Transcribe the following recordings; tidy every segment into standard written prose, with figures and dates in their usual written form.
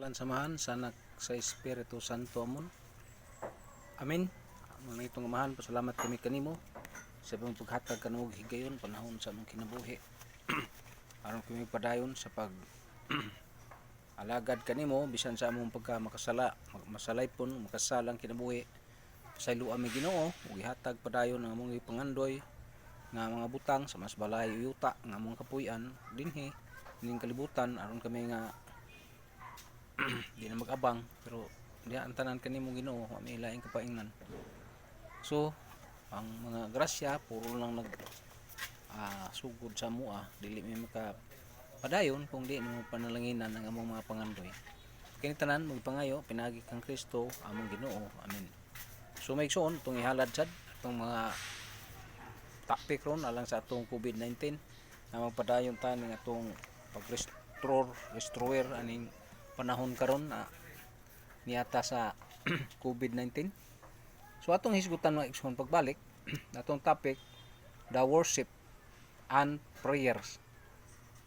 Ngalan samahan sa anak sa Espiritu Santo amon. Amen. Mga itong amahan, pasalamat kami kanimo sa imong paghatag kanimo higayon panahon sa among kinabuhi. Aron kami padayon sa pag alagad kanimo bisan sa among pagka masalaypon makasalang kinabuhi. Pasaylo ami Ginoo ug ihatag padayon ang among pangandoy nga mga butang sa mas balay yuta nga among kapuy-an dinhi ning kalibutan aron kami nga di na mag-abang pero diha ang tanan kanimo Ginoo wa may laing kapaingnan. So ang mga grasya puro lang sugod sa mua dili mi maka padayon kung di mo panalanginan ang among mga pangandoy. Kini tanan magpangayo pinagi kang Kristo among Ginoo. Amen. So maigsoon tong ihalad sad atong mga topic ron alang sa atong COVID-19 na magpadayon ta ning atong pag-restore aning panahon karon niata sa COVID-19. So atong hisgutan mga igsoon pagbalik atong topic, the worship and prayers.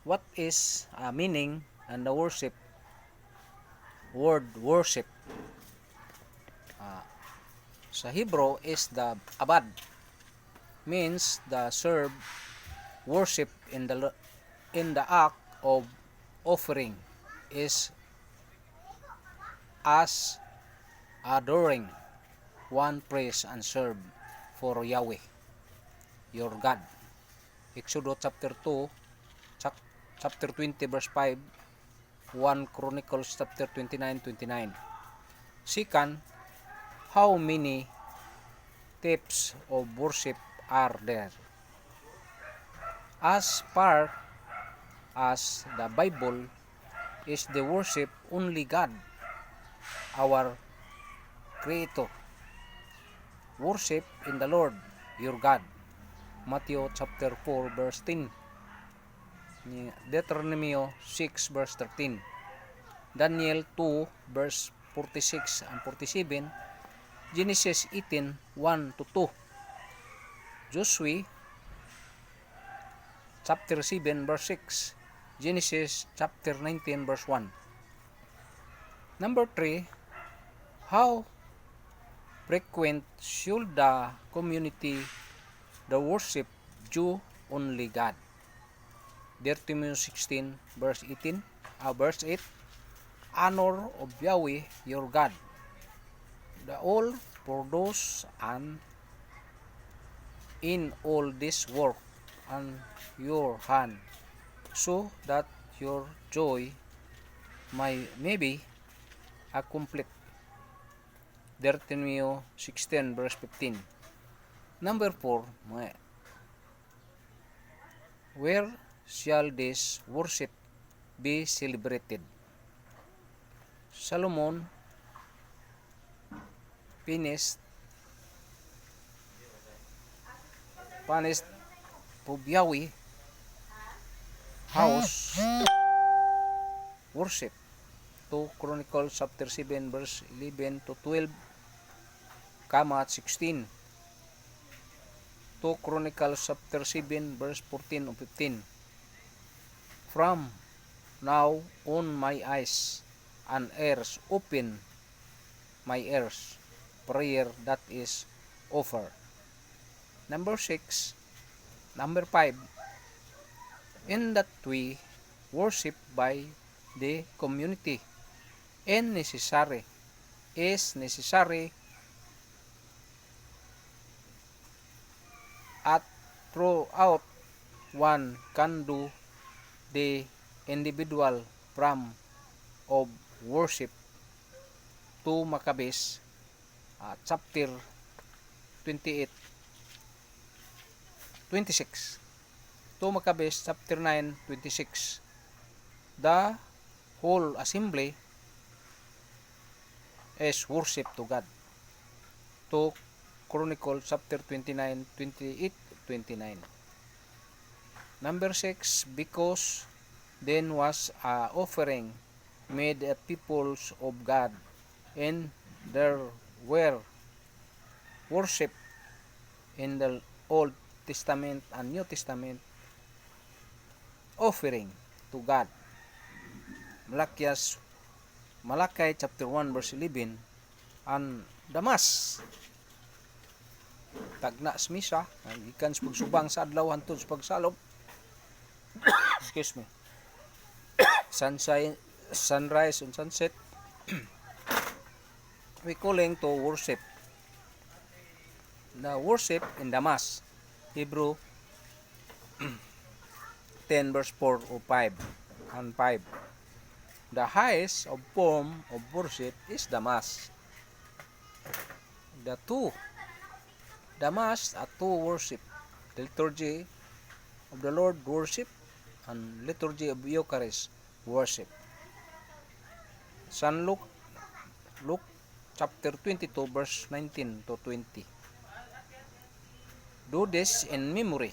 What is meaning and the worship word worship? Sa Hebrew is the abad, means the serve worship in the act of offering is as adoring one praise and serve for Yahweh your God. Exodus chapter 2 chapter 20 verse 5, 1 Chronicles chapter 29:29. Second, how many types of worship are there? As far as the Bible is the worship only God, our Creator. Worship in the Lord your God. Matthew chapter 4 verse 10. Deuteronomy 6 verse 13. Daniel 2 verse 46 and 47. Genesis 18 1 to 2. Joshua chapter 7 verse 6. Genesis chapter 19 verse 1. Number 3, how frequent should the community the worship Jew only God? Deuteronomy 16 verse 18, verse 8. Honor of Yahweh your God, the all produce and in all this work on your hand, so that your joy may be complete. Deuteronomy 16 verse 15. Number 4, where shall this worship be celebrated? Solomon finished of Yahweh house worship. 2 Chronicles chapter 7 verse 11 to 12, 16. 2 Chronicles chapter 7 verse 14 to 15. From now on my eyes and ears open, my ears, prayer that is offered. Number 5, in that we worship by the community is necessary at throughout one can do the individual form of worship. 2 Maccabees chapter 28 26. 2 Maccabees chapter 9 26. The whole assembly is worship to God. 2 Chronicles chapter 29 28 29. Number 6, because then was a offering made at peoples of God, and there were worship in the Old Testament and New Testament offering to God. Malakias Malakay chapter 1 verse 11, ang damas tagna smisa gikan sa pagsubang sa adlaw hangtod sa pagsalop. Excuse me. Sunrise and sunset. We calling to worship. The worship in Damas, Hebrew 10 verse 4 or 5 and 5. The highest of form of worship is Damas. The two Damas are two worship. The liturgy of the Lord worship and liturgy of Eucharist worship. San Luke chapter 22 verse 19 to 20. Do this in memory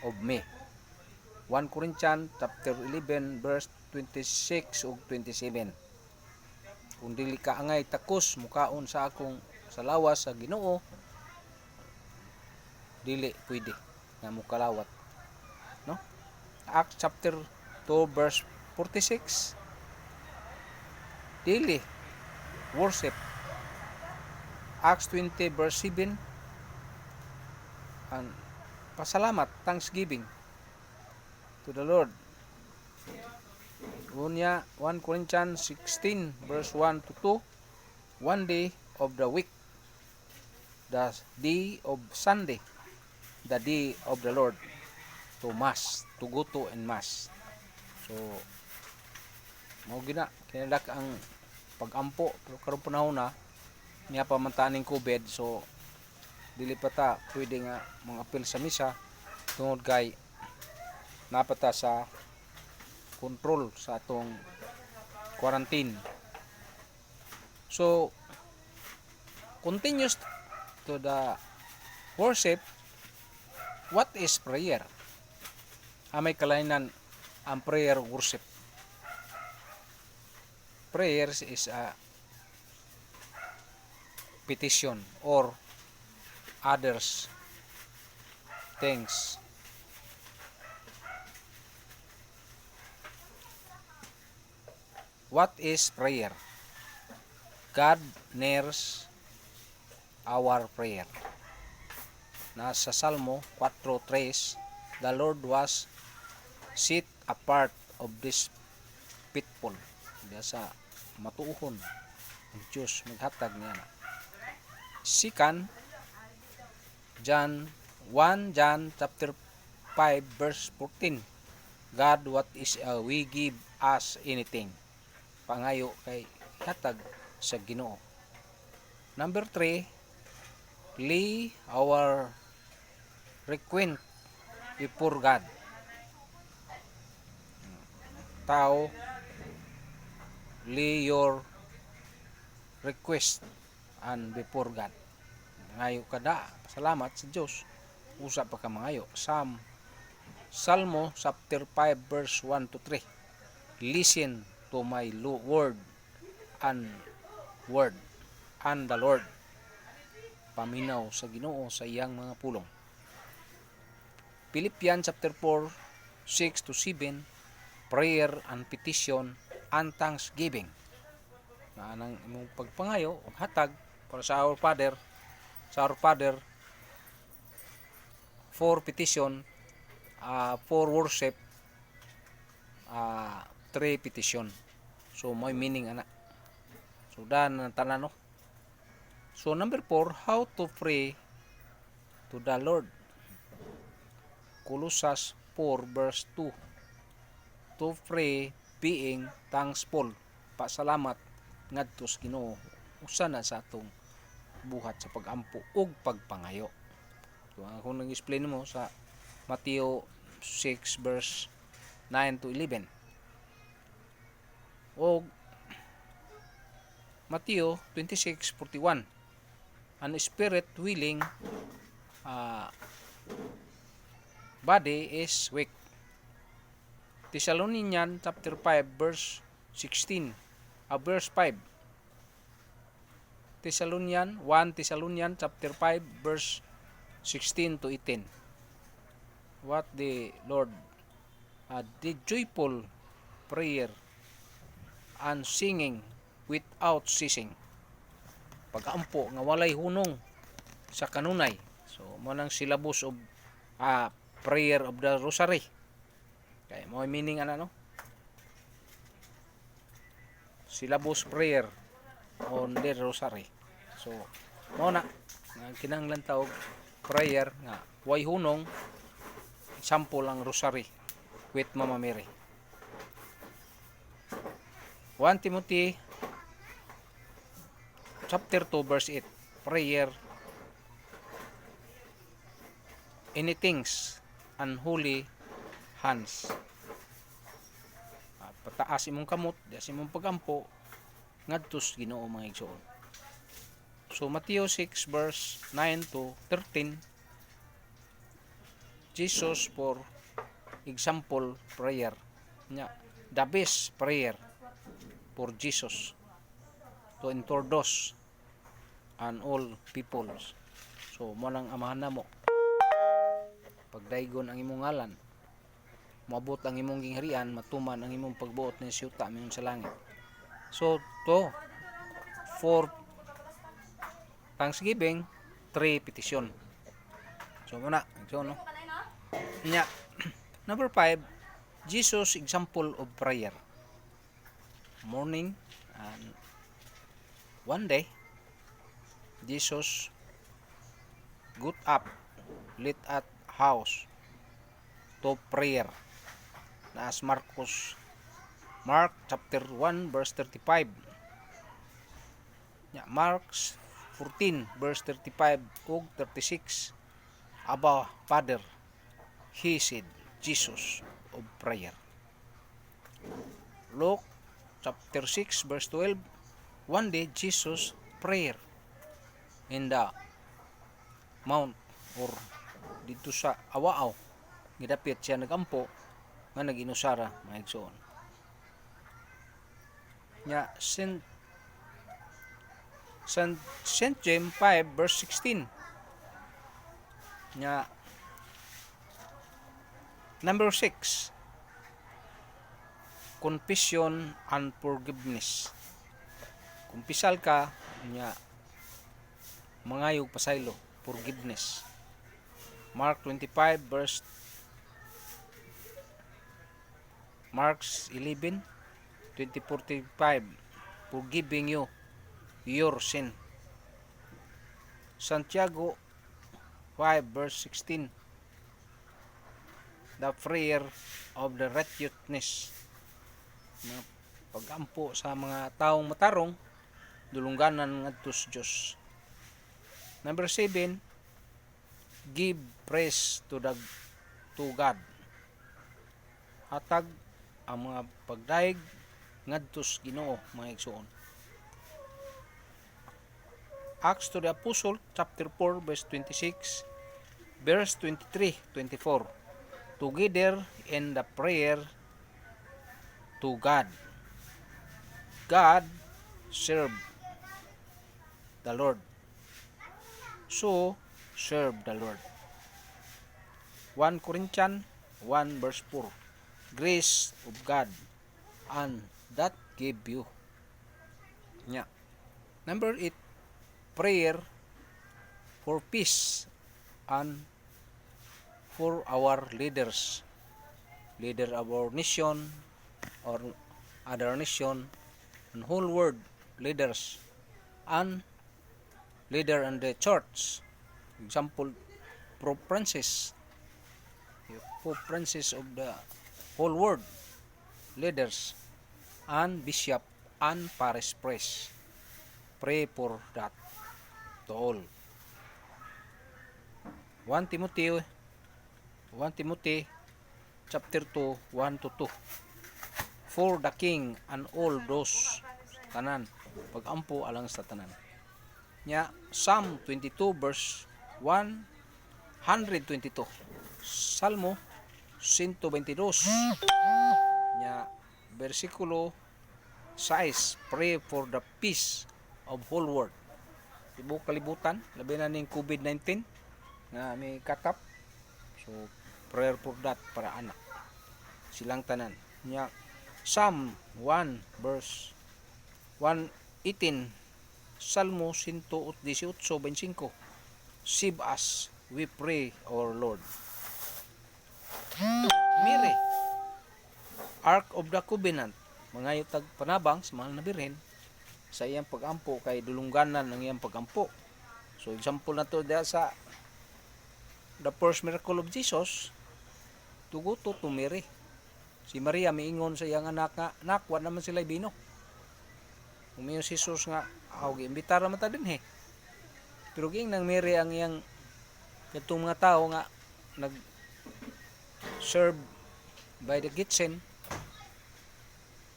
of me. 1 Corinthians chapter 11 verse 26 ug 27. Kung dili ka angay takos mukaon sa akong sa lawas sa Ginoo, dili pwede nga mukalawat, no? Acts chapter 2 verse 46, dili worship. Acts 20 verse 7, and pasalamat, thanksgiving to the Lord. Unya 1 Corinthians 16 verse 1 to 2, one day of the week, the day of Sunday, the day of the Lord, to mass, to go to and mass. So mao gina kinadak ang pagampo, pero karon panahon na niya pa man taning COVID, so dili pa ta pwede nga mga apil sa misa tungod kay napata sa control sa atong quarantine. So continues to the worship. What is prayer? May kalainan ang prayer worship. Prayer is a petition or others things. What is prayer? God hears our prayer. Nasa Salmo 4:3, the Lord was set apart of this people. Diya sa matuuhon ang Diyos maghatag niya na. Second John 1 John chapter 5 verse 14, God what is we give us anything. Pangayo kay hatag sa Ginoo. Number 3, lay our request before God. Tao, lay your request and before God. Ngayo kada, salamat sa Diyos. Usa pa ka mangayo. Salmo chapter 5 verse 1 to 3. Listen to my word and the Lord. Paminaw sa Ginoo sa iyang mga pulong. Philippians chapter 4 6 to 7, prayer and petition and thanksgiving. Na nang imong pagpangayo hatag para sa our Father, for petition, for worship, 3 petition. So may meaning ana. So dan tanan no. So number 4, how to pray to the Lord. Colossians 4 verse 2. To pray being thankful. Pasalamat ngadto sa Ginoo usa na sa atong buhat sa pagampo ug pagpangayo. So ako nang explain mo sa Matthew 6 verse 9 to 11. O Matthew 26:41. An spirit willing, body is weak. Thessalonians chapter 5 verse 16, verse 5. Thessalonians chapter 5 verse 16 to 18. What the Lord, the joyful prayer and singing without ceasing. Pag-ampo nga walay hunong sa kanunay. So mo nang syllabus of prayer of the rosary. Kay mo meaning ano no? Syllabus prayer on the rosary. So mo na kinahanglan tawag prayer nga way hunong, example ang rosary with Mama Mary. 1 Timothy chapter 2 verse 8, prayer anything's unholy hands. Pataas imong kamot, dias imong pagampo ngadtos Ginoo mga igsoon. So Matthew 6 verse 9 to 13, Jesus for example prayer. Nya, the best prayer for Jesus to introduce and all peoples. So mo nang amahan namo. Pagdaygon ang imong ngalan, moabot ang imong gingharian, matuman ang imong pagbuot ng siyuta mingon sa langit. So to for Thanksgiving, 3 petition. So muna, so no. Nya, number 5, Jesus example of prayer. Morning and one day Jesus got up, lit at house to prayer. Naas Mark chapter 1 verse 35. Mark 14 verse 35 ug 36. Abba Father, he said, Jesus of prayer. Luke chapter 6 verse 12. One day Jesus prayer in the mount or dito sa Awaaw. Gidapit siya nagampo nga naginusara mga igsoon. Nya St. James 5 verse 16. Nya number 6, confession and forgiveness. Kumpisal ka nya mangayog pasaylo, forgiveness. Mark 25 verse Mark 11 20:45, forgiving you your sin. Santiago 5 verse 16, the prayer of the righteousness. Pagampo sa mga taong matarong, dulungganan ngadto sa Dios. Number 7, give praise to God. Hatag ang mga pagdaig ngadto sa Ginoo mga igsoon. Acts to the Apostle chapter 4 verse 26, verse 23-24. Together in the prayer to God. God serve the Lord. So serve the Lord. 1 Corinthians 1 verse 4. Grace of God and that give you. Yeah. Number 8, prayer for peace and for our leaders. Leader of our nation or other nation and whole world leaders and leader in the church. Example, Pope Francis of the whole world leaders and bishop and parish priest. Pray for that to all. 1 Timothy chapter 2 1 to 2. For the king and all those tanan, pagampo alang sa tanan. Nya Psalm 22 verse 122. Salmo 122. Nya versikulo 6, pray for the peace of whole world. Tibuok kalibutan, labi na ning COVID-19 nga may katap. So prayer for that para anak silang tanan. Nya Psalm 1 verse 1:18, Salmo 118:25. Save us, we pray, our Lord. Mary, Ark of the Covenant, mangayo tag panabang sa mahal na birhen sa iyang pagampo kay dulungganan ng iyang pagampo. So example na to diya sa the first miracle of Jesus, tuguto to Mary. Si Maria miingon sa iyang anak nga, "Anak, wa naman sila bino." Umiyo si Jesus nga, "Giimbitara man ta dinhi." Pero giing nang Mary ang iyang katong mga tao nga nag serve by the kitchen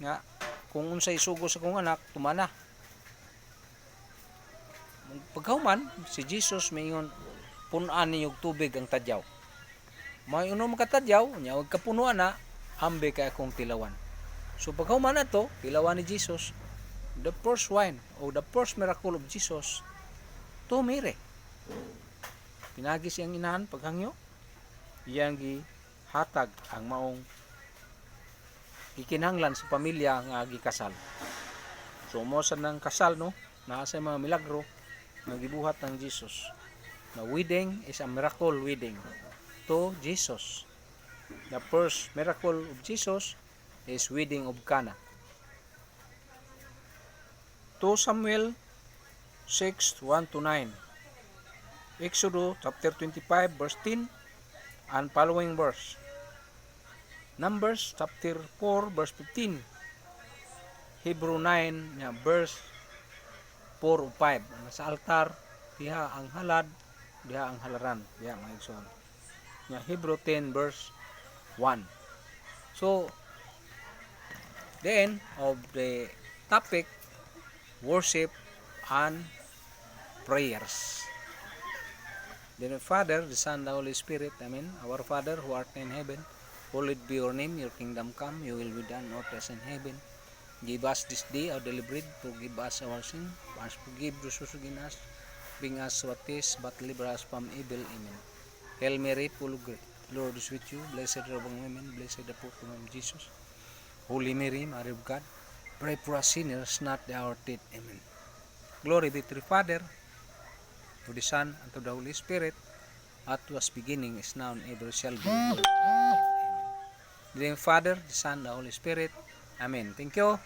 nga kung unsay sugo sa kong anak tumana. Pagkahuman si Jesus mayon punan niyo tubig ang tadyaw. May uno makatadyaw nya wag kapunuan na ambe kay akong tilawan. So pagkahuman nato tilawan ni Jesus, the first wine o the first miracle of Jesus to Mary. Pinagi siyang inahan paghangyo, iyang gihatag ang maong gikinahanglan sa pamilya nga gikasal. So mo sa nang kasal no, naa sa mga milagro nga gibuhat ng Jesus. The wedding is a miracle wedding to Jesus. The first miracle of Jesus is wedding of Cana. 2 Samuel 6:1-9. Exodus chapter 25 verse 10 and following verse. Numbers chapter 4 verse 15. Hebrew 9 nya verse 4 o 5. Sa altar diha ang halad, diha ang halaran, diha mga igsoon. Nya Hebrew 10 verse 1. So the end of the topic, worship and prayers. The Father, the Son, the Holy Spirit, Amen. Our Father who art in heaven, hallowed be your name, your kingdom come, your will be done on earth as in heaven. Give us this day our daily bread, forgive us our sin, as forgive those who sin us, bring us what is, but deliver us from evil. Amen. Hail Mary, full of grace, Lord is with you, blessed are among women, blessed the fruit of Jesus. Holy Mary, Mother of God, pray for us sinners, not the hour of death. Amen. Glory be to the Father, to the Son, and to the Holy Spirit, as was beginning, is now, and ever shall be. Amen. In the name of the Father, the Son, the Holy Spirit. Amen. Thank you.